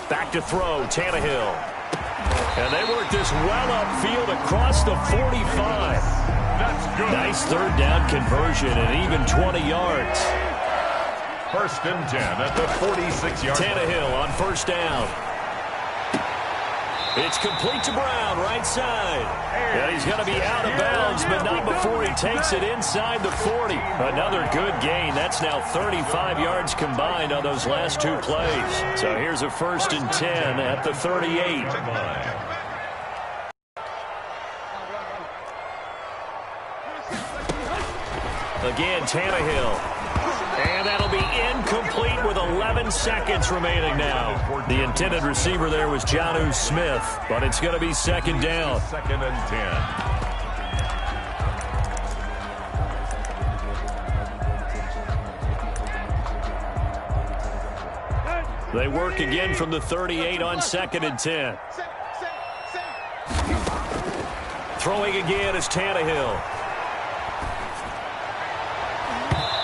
Back to throw, Tannehill. And they work this well upfield across the 45. Nice third down conversion and even 20 yards. 1st and 10 at the 46-yard line. Tannehill on first down. It's complete to Brown, right side. And he's going to be out of bounds, but not before he takes it inside the 40. Another good gain. That's now 35 yards combined on those last two plays. So here's a 1st and 10 at the 38. Again, Tannehill. And that'll be incomplete with 11 seconds remaining now. The intended receiver there was Jonnu Smith, but it's going to be 2nd down. 2nd and 10. They work again from the 38 on 2nd and 10. Throwing again is Tannehill.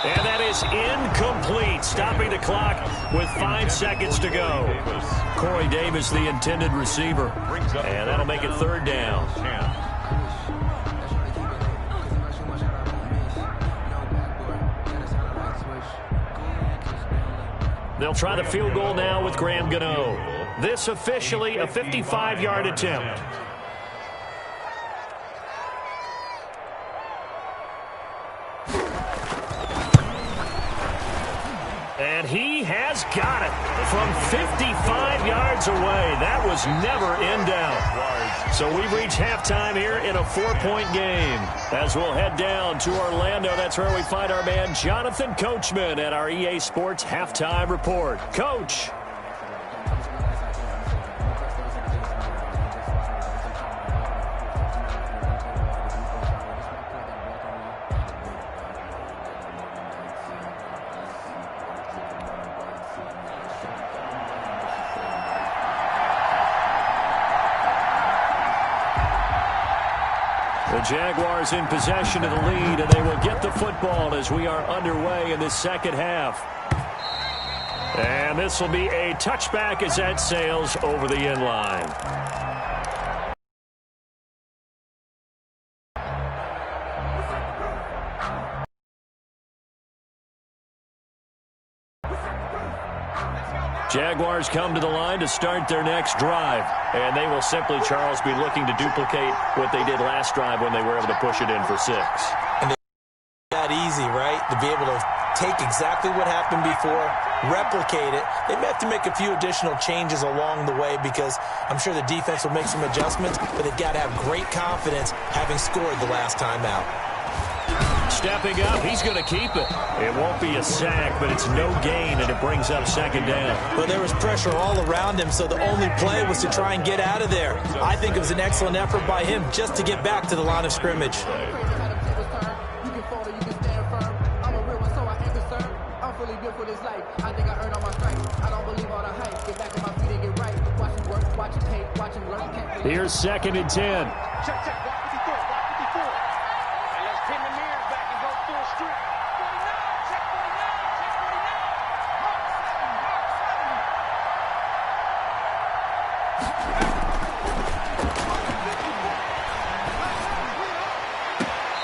And that is incomplete, stopping the clock with 5 seconds to go. Corey Davis, the intended receiver. And that'll make it 3rd down. They'll try the field goal now with Graham Gano. This officially a 55-yard attempt. And he has got it from 55 yards away. That was never in doubt. So we've reached halftime here in a 4-point game. As we'll head down to Orlando, that's where we find our man Jonathan Coachman at our EA Sports Halftime Report. Coach. The Jaguars in possession of the lead, and they will get the football as we are underway in this second half. And this will be a touchback as that sails over the end line. Jaguars come to the line to start their next drive. And they will simply, Charles, be looking to duplicate what they did last drive when they were able to push it in for 6. And it's that easy, right? To be able to take exactly what happened before, replicate it. They may have to make a few additional changes along the way because I'm sure the defense will make some adjustments, but they've got to have great confidence having scored the last time out. Stepping up, he's going to keep it. It won't be a sack, but it's no gain, and it brings up 2nd down. Well, there was pressure all around him, so the only play was to try and get out of there. I think it was an excellent effort by him just to get back to the line of scrimmage. Here's 2nd and 10.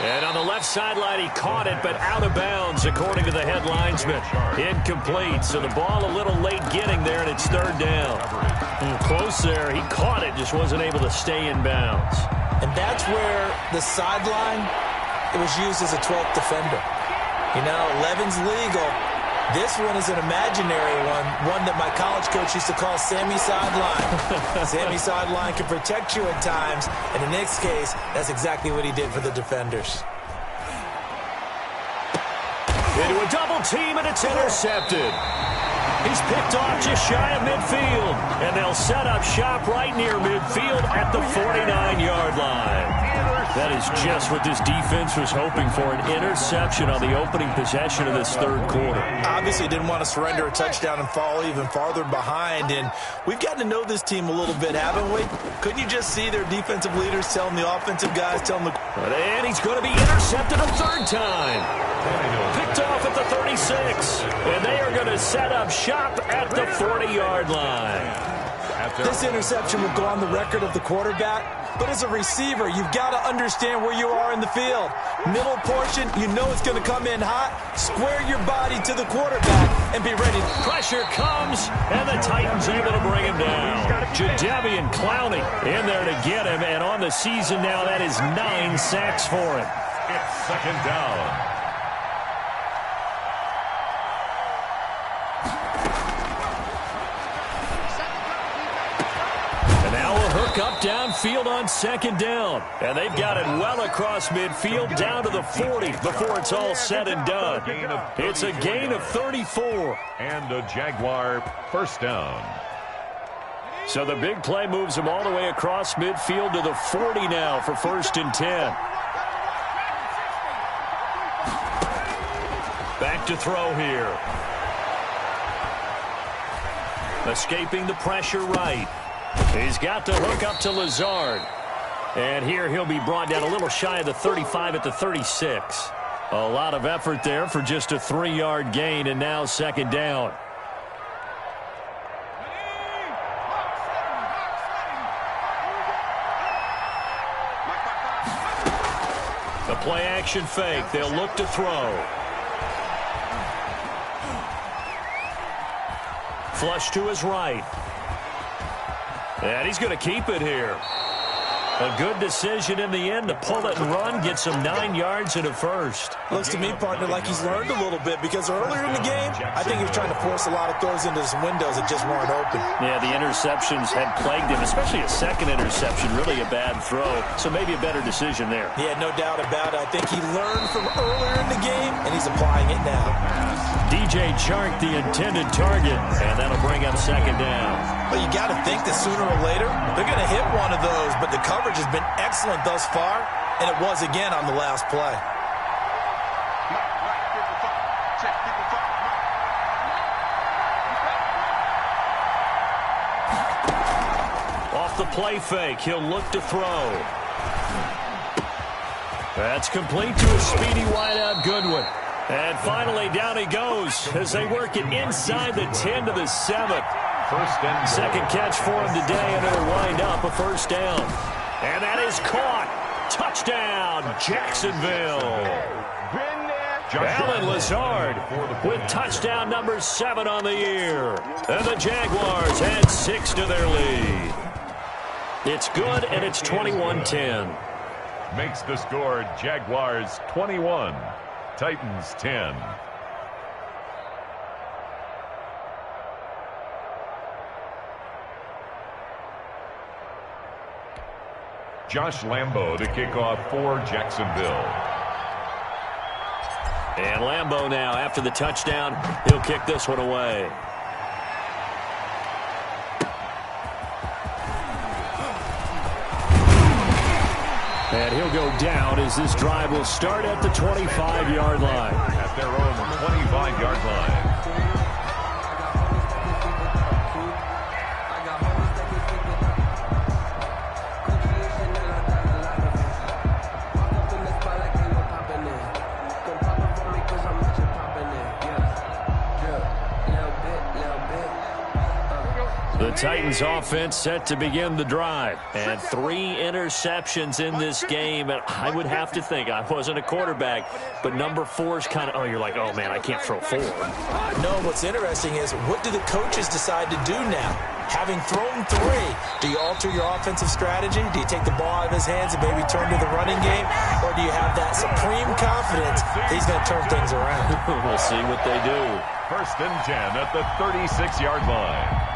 And on the left sideline, he caught it, but out of bounds, according to the head linesman. Incomplete, so the ball a little late getting there, and it's 3rd down. Close there. He caught it, just wasn't able to stay in bounds. And that's where the sideline, it was used as a 12th defender. You know, 11's legal. This one is an imaginary one that my college coach used to call Sammy Sideline. Sammy Sideline can protect you at times, and in this case, that's exactly what he did for the defenders. Into a double team, and it's intercepted. He's picked off just shy of midfield, and they'll set up shop right near midfield at the 49-yard line. That is just what this defense was hoping for, an interception on the opening possession of this 3rd quarter. Obviously didn't want to surrender a touchdown and fall even farther behind, and we've gotten to know this team a little bit, haven't we? Couldn't you just see their defensive leaders telling the offensive guys, telling the... And he's going to be intercepted a 3rd time. Picked off at the 36, and they are going to set up shop at the 40-yard line. This interception will go on the record of the quarterback, but as a receiver, you've got to understand where you are in the field. Middle portion, you know it's going to come in hot. Square your body to the quarterback and be ready. Pressure comes, and the Titans able to bring him down. Jadeveon Clowney in there to get him, and on the season now, that is 9 sacks for him. It's second down. Up downfield on second down. And they've got it well across midfield down to the 40 before it's all said and done. It's a gain of 34. And a Jaguar first down. So the big play moves them all the way across midfield to the 40 now for 1st and 10. Back to throw here. Escaping the pressure right. He's got to hook up to Lazard. And here he'll be brought down a little shy of the 35 at the 36. A lot of effort there for just a 3-yard gain, and now second down. The play action fake. They'll look to throw. Flush to his right. And he's going to keep it here. A good decision in the end to pull it and run, get some 9 yards and a first. Looks to me, partner, like he's learned a little bit because earlier in the game, I think he was trying to force a lot of throws into some windows that just weren't open. Yeah, the interceptions had plagued him, especially a second interception, really a bad throw. So maybe a better decision there. Yeah, no doubt about it. I think he learned from earlier in the game, and he's applying it now. DJ Chark, the intended target, and that'll bring up second down. But you got to think that sooner or later, they're going to hit one of those, but the coverage has been excellent thus far, and it was again on the last play. Off the play fake, he'll look to throw. That's complete to a speedy wideout Goodwin. And finally down he goes as they work it inside the 10 to the 7. Second catch for him today, and it'll wind up a first down. And that is caught. Touchdown, Jacksonville. Alan Lazard with touchdown number 7 on the year. And the Jaguars add 6 to their lead. It's good, and it's 21-10. Makes the score Jaguars 21, Titans 10. Josh Lambo to kick off for Jacksonville. And Lambo now, after the touchdown, he'll kick this one away. And he'll go down as this drive will start at the 25-yard line. At their own 25-yard line. The Titans offense set to begin the drive. And 3 interceptions in this game. And I would have to think, I wasn't a quarterback, but number 4 is kind of, oh, you're like, oh, man, I can't throw 4. No, what's interesting is what do the coaches decide to do now? Having thrown 3, do you alter your offensive strategy? Do you take the ball out of his hands and maybe turn to the running game? Or do you have that supreme confidence that he's going to turn things around? We'll see what they do. First and 10 at the 36-yard line.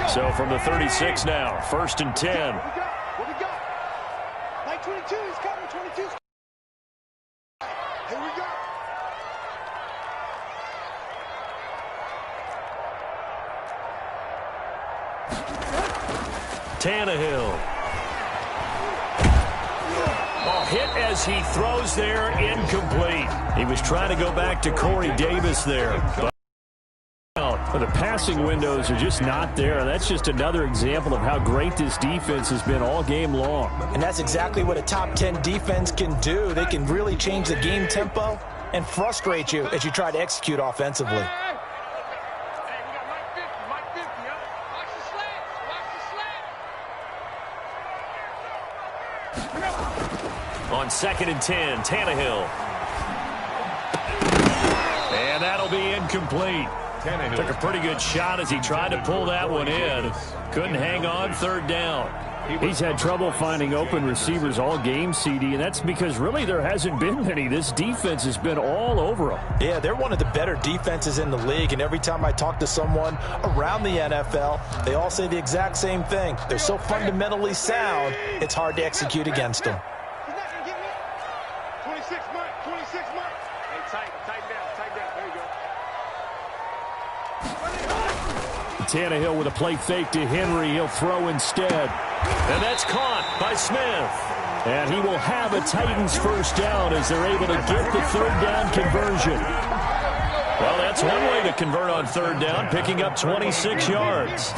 So from the 36 now, 1st and 10. What we got? Like 22, he's coming, 22. Here we go. Tannehill. Oh, hit as he throws there, incomplete. He was trying to go back to Corey Davis there. But the passing windows are just not there. That's just another example of how great this defense has been all game long. And that's exactly what a top 10 defense can do. They can really change the game tempo and frustrate you as you try to execute offensively. 2nd and 10. Tannehill. And that'll be incomplete. Took a pretty good shot as he tried to pull that one in. Couldn't hang on 3rd down. He's had trouble finding open receivers all game, CD, and that's because really there hasn't been many. This defense has been all over him. Yeah, they're one of the better defenses in the league, and every time I talk to someone around the NFL, they all say the exact same thing. They're so fundamentally sound, it's hard to execute against them. He's not going to get me. 26 mark, 26 mark. Hey, tighten down. There you go. Tannehill with a play fake to Henry. He'll throw instead. And that's caught by Smith. And he will have a Titans first down as they're able to get the 3rd down conversion. Well, that's one way to convert on 3rd down, picking up 26 yards.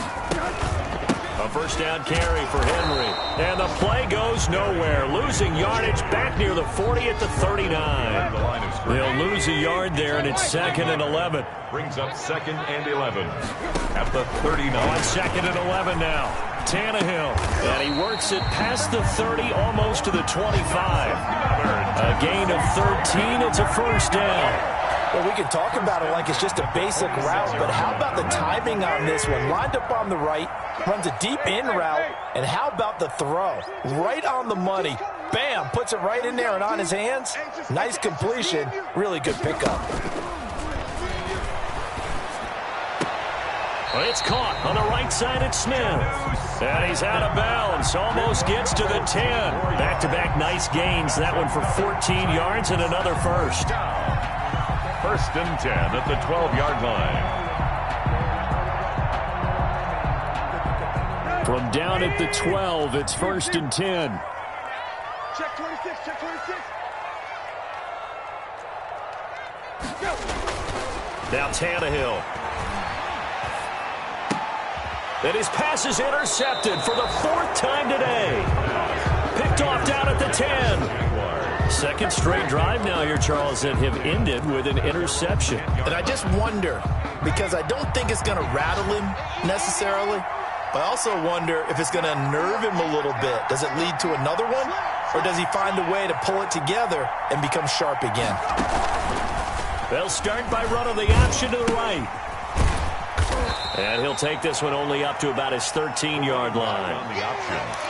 A first down carry for Henry. And the play goes nowhere. Losing yardage back near the 40 at the 39. They'll lose a yard there, and it's 2nd and 11. Brings up 2nd and 11 at the 39. On 2nd and 11 now. Tannehill. And he works it past the 30, almost to the 25. A gain of 13. It's a first down. Well, we can talk about it like it's just a basic route, but how about the timing on this one? Lined up on the right, runs a deep in route, and how about the throw? Right on the money. Bam, puts it right in there and on his hands. Nice completion. Really good pickup. Well, it's caught on the right side at Smith. And he's out of bounds. Almost gets to the 10. Back-to-back nice gains. That one for 14 yards and another first. 1st and 10 at the 12-yard line. From down at the 12, it's 1st and 10. Check 26, check 26. Go. Now Tannehill. And his pass is intercepted for the 4th time today. Picked off down at the 10. 2nd straight drive now here, Charles, that have ended with an interception. And I just wonder, because I don't think it's going to rattle him necessarily, but I also wonder if it's going to unnerve him a little bit. Does it lead to another one? Or does he find a way to pull it together and become sharp again? They'll start by running the option to the right. And he'll take this one only up to about his 13-yard line.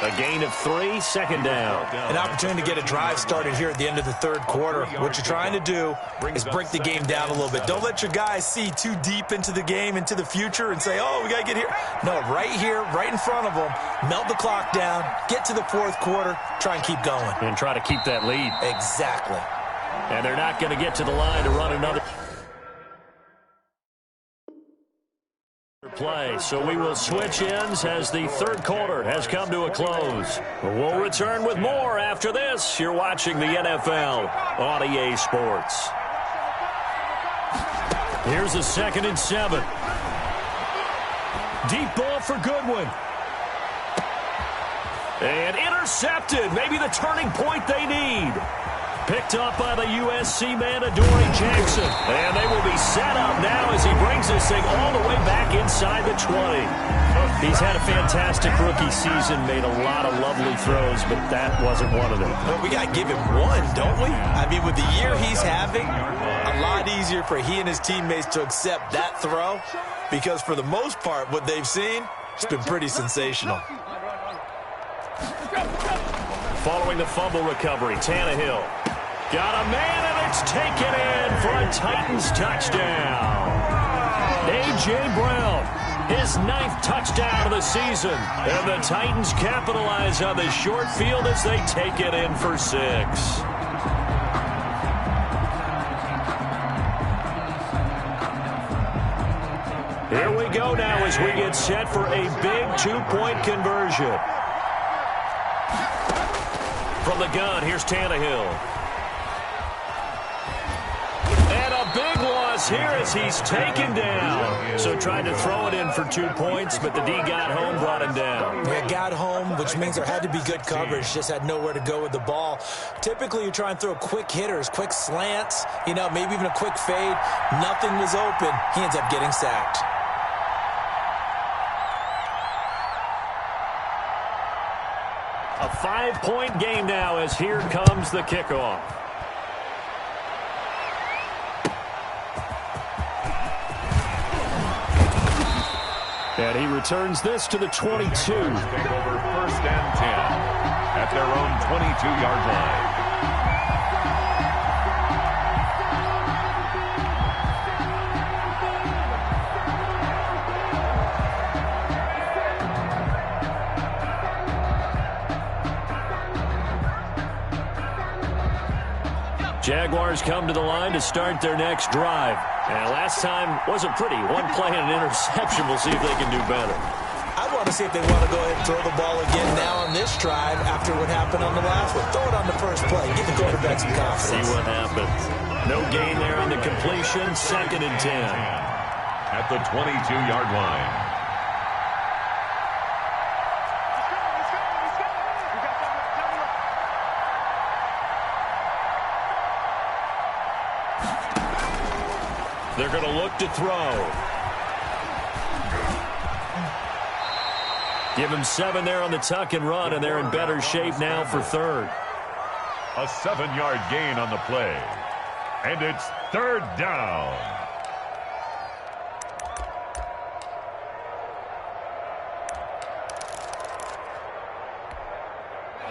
A gain of 3, 2nd down. An opportunity to get a drive started here at the end of the 3rd quarter. What you're trying to do is break the game down a little bit. Don't let your guys see too deep into the game, into the future, and say, oh, we got to get here. No, right here, right in front of them, melt the clock down, get to the 4th quarter, try and keep going. And try to keep that lead. Exactly. And they're not going to get to the line to run another play. So we will switch ends as the 3rd quarter has come to a close. We'll return with more after this. You're watching the NFL on EA Sports. Here's a 2nd and 7. Deep ball for Goodwin. And intercepted. Maybe the turning point they need. Picked up by the USC man, Adoree Jackson. And they will be set up now as he brings this thing all the way back inside the 20. He's had a fantastic rookie season, made a lot of lovely throws, but that wasn't one of them. Well, we got to give him one, don't we? I mean, with the year he's having, a lot easier for he and his teammates to accept that throw because for the most part, what they've seen, it's been pretty sensational. Following the fumble recovery, Tannehill. Got a man, and it's taken in for a Titans touchdown. A.J. Brown, his 9th touchdown of the season. And the Titans capitalize on the short field as they take it in for 6. Here we go now as we get set for a big 2-point conversion. From the gun, here's Tannehill. And a big loss here as he's taken down. So tried to throw it in for 2 points, but the D got home, brought him down. Yeah, got home, which means there had to be good coverage. Just had nowhere to go with the ball. Typically, you try and throw quick hitters, quick slants, you know, maybe even a quick fade. Nothing was open. He ends up getting sacked. A 5-point game now as here comes the kickoff. And he returns this to the 22. Take over 1st and 10 at their own 22-yard line. Jaguars come to the line to start their next drive. And last time wasn't pretty. One play and an interception. We'll see if they can do better. I want to see if they want to go ahead and throw the ball again now on this drive after what happened on the last one. Throw it on the first play. Give the quarterback some confidence. See what happens. No gain there on the completion. 2nd and 10. At the 22-yard line. They're going to look to throw. Give him 7 there on the tuck and run, and they're in better shape now for 3rd. A 7-yard gain on the play. And it's 3rd down.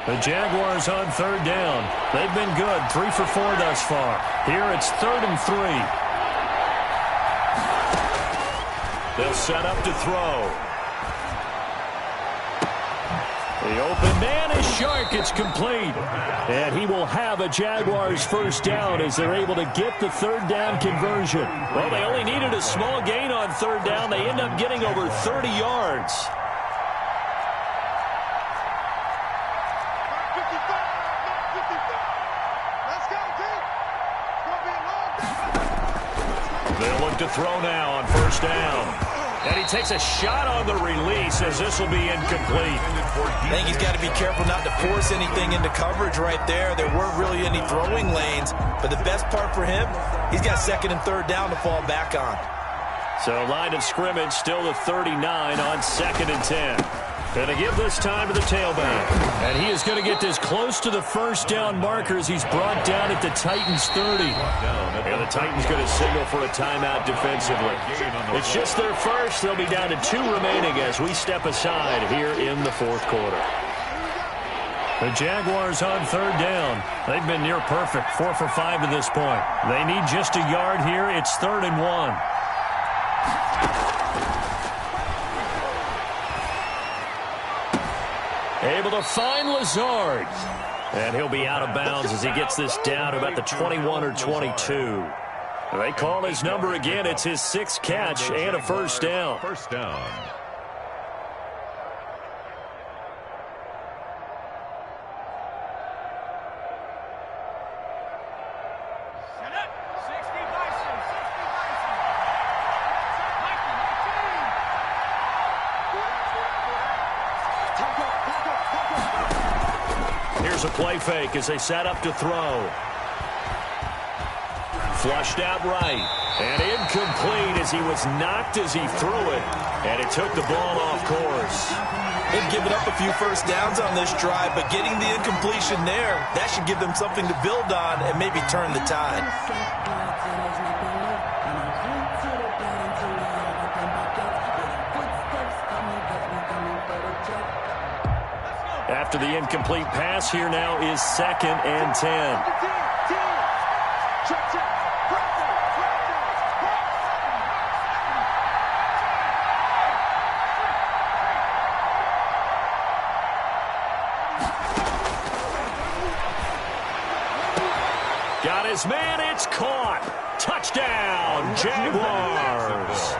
The Jaguars on 3rd down. They've been good. 3 for 4 thus far. Here it's 3rd and 3. They'll set up to throw. The open man is Shark. It's complete. And he will have a Jaguars first down as they're able to get the 3rd down conversion. Well, they only needed a small gain on 3rd down. They end up getting over 30 yards. They'll look to throw now on 1st down. And he takes a shot on the release as this will be incomplete. I think he's got to be careful not to force anything into coverage right there. There weren't really any throwing lanes. But the best part for him, he's got 2nd and 3rd down to fall back on. So line of scrimmage still the 39 on 2nd and 10. Going to give this time to the tailback. And he is going to get this close to the first down marker as he's brought down at the Titans 30. And the Titans going to signal for a timeout defensively. It's just their first. They'll be down to 2 remaining as we step aside here in the 4th quarter. The Jaguars on 3rd down. They've been near perfect. 4 for 5 to this point. They need just a yard here. It's 3rd and 1. Able to find Lazard. And he'll be out of bounds as he gets this down about the 21 or 22. They call his number again. It's his 6th catch and a first down. First down. Here's a play fake as they set up to throw. Flushed out right. And incomplete as he was knocked as he threw it. And it took the ball off course. They've given up a few first downs on this drive, but getting the incompletion there, that should give them something to build on and maybe turn the tide. After the incomplete pass, here now is 2nd and 10. Got his man, it's caught. Touchdown, Jaguars.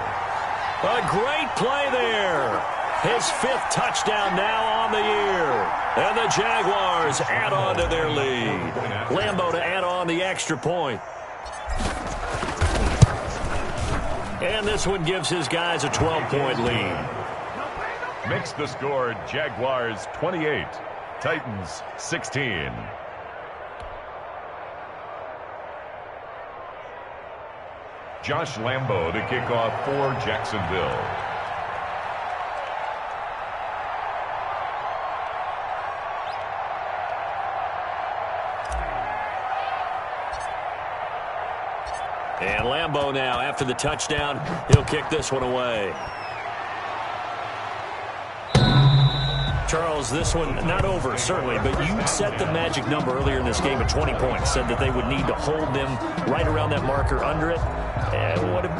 A great play there. His 5th touchdown now on the year. And the Jaguars add on to their lead. Lambeau to add on the extra point. And this one gives his guys a 12-point lead. Makes the score Jaguars 28, Titans 16. Josh Lambeau to kick off for Jacksonville. And Lambeau now, after the touchdown, he'll kick this one away. Charles, this one not over, certainly, but you set the magic number earlier in this game at 20 points, said that they would need to hold them right around that marker under it.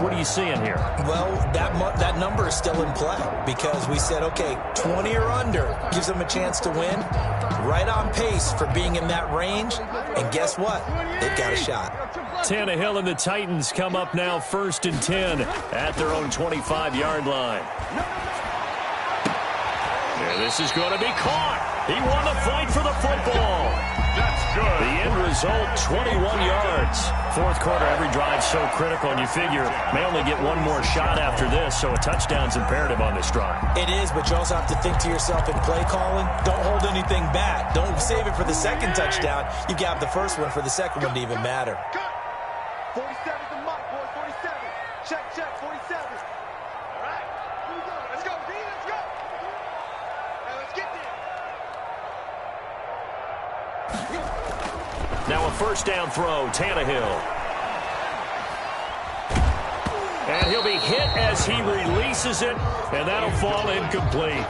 What are you seeing here? Well, that number is still in play because we said, okay, 20 or under gives them a chance to win. Right on pace for being in that range. And guess what? They've got a shot. Tannehill and the Titans come up now 1st and 10 at their own 25-yard line. And this is going to be caught. He won the fight for the football. That's good. The end result, 21 yards. Fourth quarter, every drive so critical, and you figure may only get one more shot after this, so a touchdown's imperative on this drive. It is, but you also have to think to yourself in play calling, don't hold anything back. Don't save it for the second touchdown. You got the first one for the second one to even matter. 47's the mark, boys. 47. Check, 47. All right. Here we go. Let's go, D. Let's go. Now let's get there. Now a first down throw, Tannehill. And he'll be hit as he releases it, and that'll fall incomplete.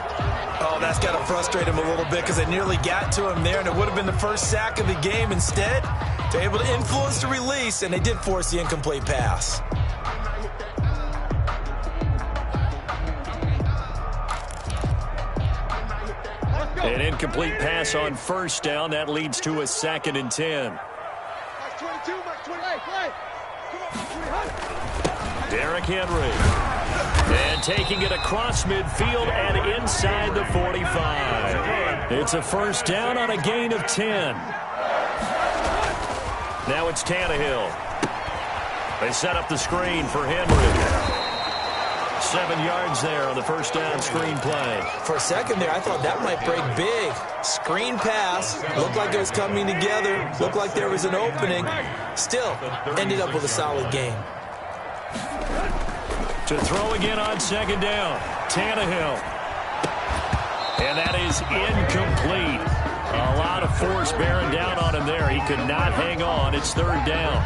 Oh, that's got to frustrate him a little bit because they nearly got to him there, and it would have been the first sack of the game. Instead, they're able to influence the release, and they did force the incomplete pass. An incomplete pass on first down. That leads to a 2nd and 10. Max 22, Max 28. Play. Derrick Henry. And taking it across midfield and inside the 45. It's a first down on a gain of 10. Now it's Tannehill. They set up the screen for Henry. 7 yards there on the first down screen play. For a second there, I thought that might break big. Screen pass. Looked like it was coming together. Looked like there was an opening. Still, ended up with a solid game. To throw again on second down. Tannehill. And that is incomplete. A lot of force bearing down on him there. He could not hang on. It's third down.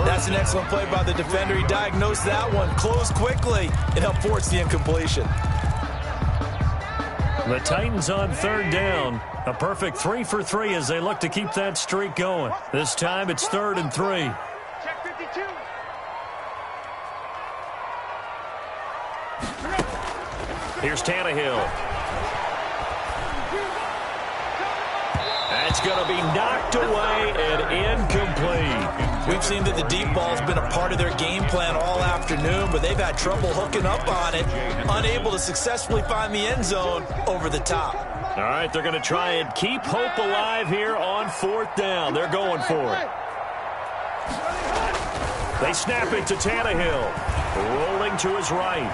That's an excellent play by the defender. He diagnosed that one, closed quickly, and helped force the incompletion. The Titans on third down. A perfect 3 for 3 as they look to keep that streak going. This time it's 3rd and 3. Check 52. Here's Tannehill. That's going to be knocked away and incomplete. We've seen that the deep ball's been a part of their game plan all afternoon, but they've had trouble hooking up on it, unable to successfully find the end zone over the top. All right, they're going to try and keep hope alive here on 4th down. They're going for it. They snap it to Tannehill, rolling to his right.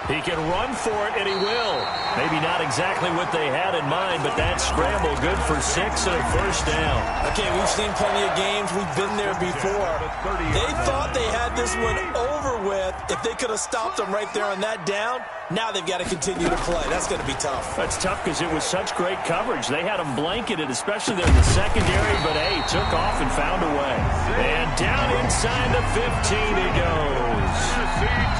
He can run for it, and he will. Maybe not exactly what they had in mind, but that scramble good for 6 and a first down. Okay, we've seen plenty of games. We've been there before. They thought they had this one over with. If they could have stopped them right there on that down, now they've got to continue to play. That's going to be tough. That's tough because it was such great coverage. They had them blanketed, especially there in the secondary, but, hey, took off and found a way. And down inside the 15 he goes.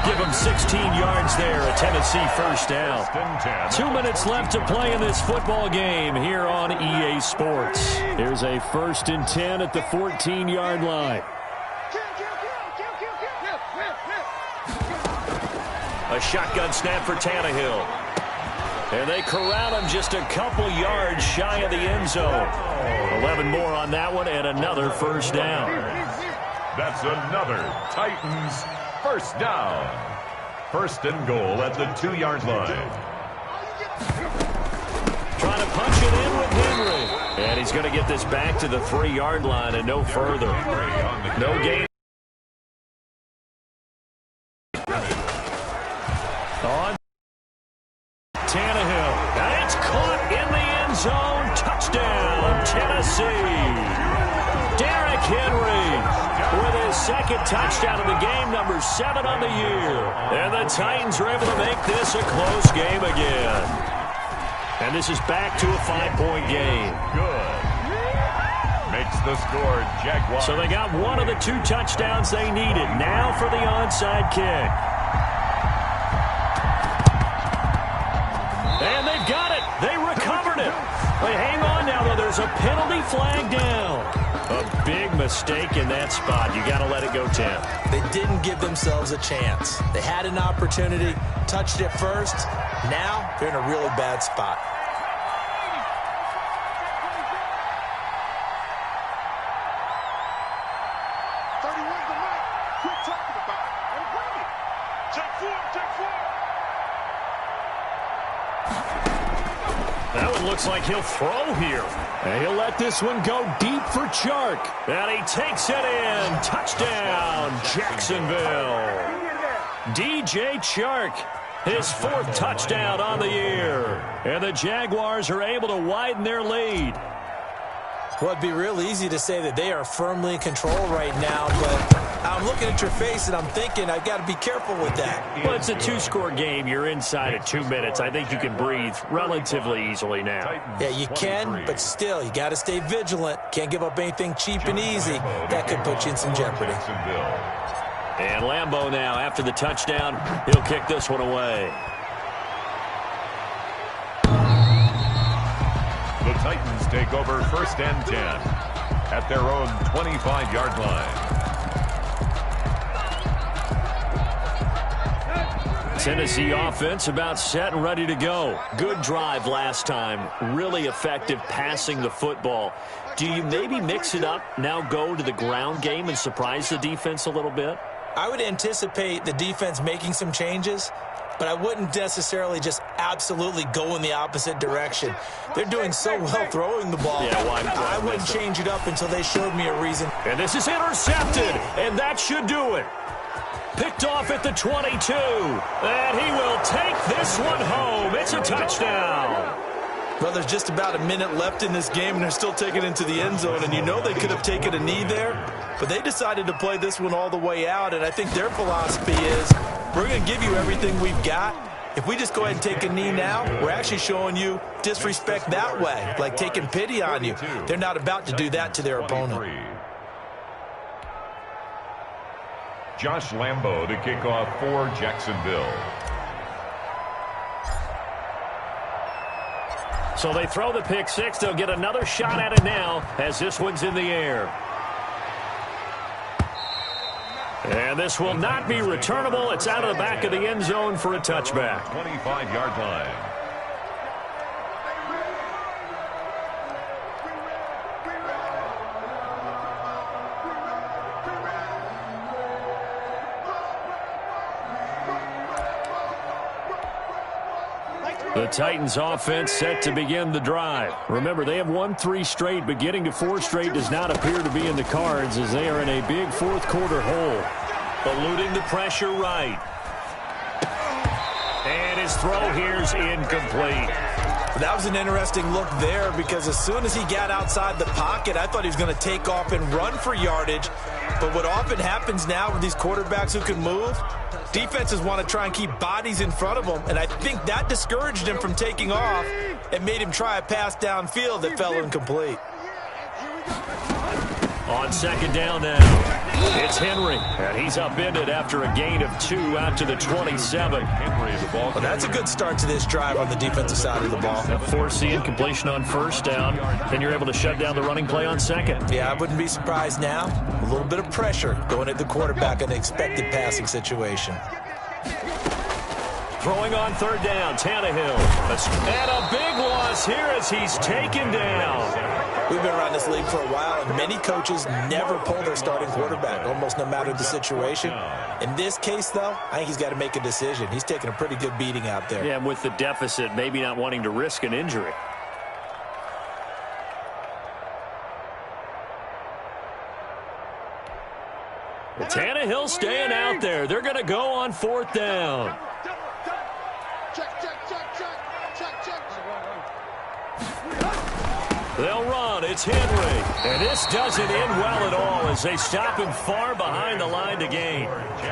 Give him 16 yards there, a Tennessee first down. 2 minutes left to play in this football game here on EA Sports. Here's a 1st and 10 at the 14-yard line. A shotgun snap for Tannehill. And they corral him just a couple yards shy of the end zone. 11 more on that one and another first down. That's another Titans first down. 1st and goal at the 2-yard line. Trying to punch it in with Henry. And he's going to get this back to the 3-yard line and no further. No gain. On Tannehill. And it's caught in the end zone. Touchdown, Tennessee. Derrick Henry with his 2nd touchdown of the game, number 7 on the year. And the Titans are able to make this a close game again. And this is back to a 5-point game. Good. makes the score Jaguars. So they got one of the 2 touchdowns they needed. Now for the onside kick. And they've got it. They recovered it. Wait, hang on now, though. There's a penalty flag down. A big mistake in that spot. You got to let it go, Tim. They didn't give themselves a chance. They had an opportunity, touched it first. Now they're in a really bad spot. That one looks like he'll throw here. And he'll let this one go deep for Chark. And he takes it in. Touchdown, Jacksonville. DJ Chark, his 4th touchdown on the year. And the Jaguars are able to widen their lead. Well, it'd be real easy to say that they are firmly in control right now, but I'm looking at your face and I'm thinking I've got to be careful with that. Well, it's a 2-score game. You're inside at 2 minutes. I think you can breathe relatively easily now. Yeah, you can, but still, you got to stay vigilant. Can't give up anything cheap and easy. That could put you in some jeopardy. And Lambeau now, after the touchdown, he'll kick this one away. The Titans take over 1st and 10 at their own 25-yard line. Tennessee offense about set and ready to go. Good drive last time. Really effective passing the football. Do you maybe mix it up, now go to the ground game and surprise the defense a little bit? I would anticipate the defense making some changes, but I wouldn't necessarily just absolutely go in the opposite direction. They're doing so well throwing the ball. Yeah, I wouldn't change it up until they showed me a reason. And this is intercepted, and that should do it. Picked off at the 22, and he will take this one home. It's a touchdown. Well, there's just about a minute left in this game, and they're still taking it into the end zone, and you know they could have taken a knee there, but they decided to play this one all the way out, and I think their philosophy is we're going to give you everything we've got. If we just go ahead and take a knee now, we're actually showing you disrespect that way, like taking pity on you. They're not about to do that to their opponent. Josh Lambeau to kick off for Jacksonville. So they throw the pick 6. They'll get another shot at it now as this one's in the air. And this will not be returnable. It's out of the back of the end zone for a touchback. 25-yard line. The Titans offense set to begin the drive. Remember, they have won 3 straight, but getting to 4 straight does not appear to be in the cards as they are in a big 4th quarter hole. Eluding the pressure right. And his throw here's incomplete. That was an interesting look there because as soon as he got outside the pocket, I thought he was going to take off and run for yardage. But what often happens now with these quarterbacks who can move, defenses want to try and keep bodies in front of them, and I think that discouraged him from taking off and made him try a pass downfield that fell incomplete. On 2nd down now. It's Henry, and he's upended after a gain of 2 out to the 27. Henry, the ball. Well, that's a good start to this drive on the defensive side of the ball. Force the incompletion on 1st down, then you're able to shut down the running play on 2nd. Yeah, I wouldn't be surprised now. A little bit of pressure going at the quarterback in an expected passing situation. Throwing on 3rd down, Tannehill. And a big loss here as he's taken down. We've been around this league for a while, and many coaches never pull their starting quarterback, almost no matter the situation. In this case, though, I think he's got to make a decision. He's taking a pretty good beating out there. Yeah, and with the deficit, maybe not wanting to risk an injury. Tannehill staying out there. They're going to go on 4th down. They'll run. It's Henry. And this doesn't end well at all as they stop him far behind the line to gain.